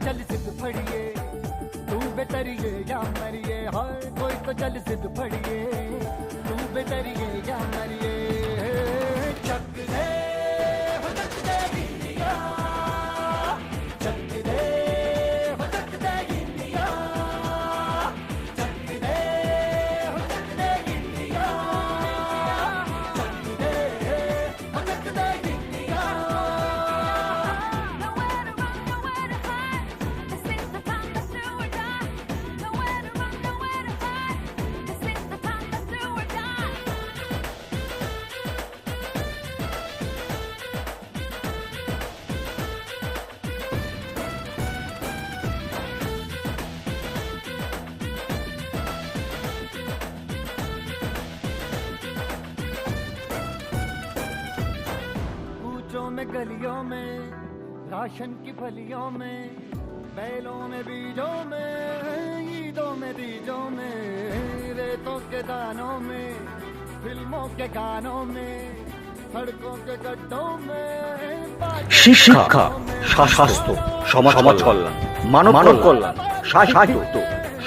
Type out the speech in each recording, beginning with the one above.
चल जिद फड़िए, तू बेतरिए या मरिए, हाय कोई तो चल जिद फड़िए, तू बेतरिए या मरिए। चक दे हो चक दे इंडिया, चक दे हो चक दे इंडिया, चक दे हो चक दे इंडिया, चक दे हो चक दे India. Nowhere to run, nowhere to hide. This is the time, let's do or die. Nowhere to run, nowhere to hide. This is the time, let's do or die. कूचों में गलियों में, ration की फलियों में, बैलों में बीजों में, ईदों में तीजों में, रेतों के दानों में, फिल्मों के गानों में, सड़कों के गड्ढों में, শিক্ষা, স্বাস্থ্য, সমাজ কল্যাণ, মানব কল্যাণ, সাহিত্য,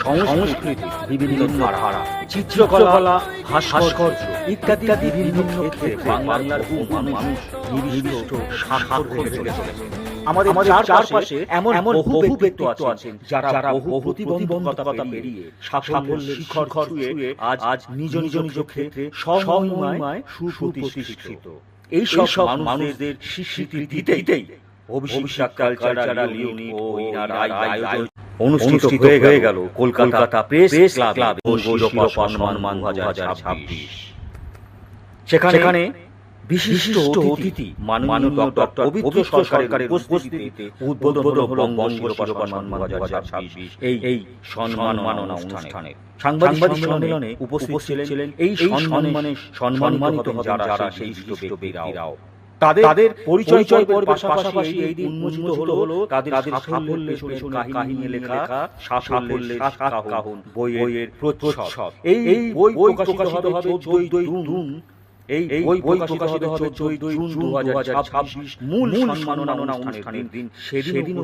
সংস্কৃতি, বিভিন্ন ধারা, চিত্রকলা, ভাস্কর্য ইত্যাদি বিভিন্ন ক্ষেত্রে বাংলার বহু মানুষ নিবিষ্ট স্বাক্ষর রেখে চলেছে। আমাদের চারপাশে এমন বহু ব্যক্তিত্ব আছেন যারা বহু প্রতিবন্ধকতা পেরিয়ে সাফল্যের শিখর ছুঁয়ে আজ নিজ নিজ ক্ষেত্রে স্বমহিমায় সুপ্রতিষ্ঠিত। এই সব মানুষদের স্বীকৃতি দিতেই অভিষেক কালচারাল ইউনিট ও ইনার আয়োজন অনুষ্ঠিত হয়ে গেল কলকাতা প্রেস ক্লাব শিরোপা সম্মান 2026। সেখানে বিশিষ্ট অতিথি মাননীয় ডক্টর পবিত্র সরকারের উপস্থিতিতে উদ্বোধন হলো বঙ্গশিরোপা সম্মান 2026 এই সম্মাননা অনুষ্ঠানে। সাংবাদিক সম্মেলনে উপস্থিত ছিলেন এই সম্মানিত যারা সেই বিশিষ্ট ব্যক্তিরাও। তাদের পরিচয় পর্বের পাশাপাশি এই দিন উন্মোচিত হলো তাদের সাফল্যের পেছনে কাহিনী লেখা সাফল্যের কাহিনী বইয়ের প্রচ্ছদ। এই বই প্রকাশিত হবে 14 জুন। এই বই প্রকাশিত হবে 14 জুন 2026 মূল সম্মাননা অনুষ্ঠানের দিন। সেদিন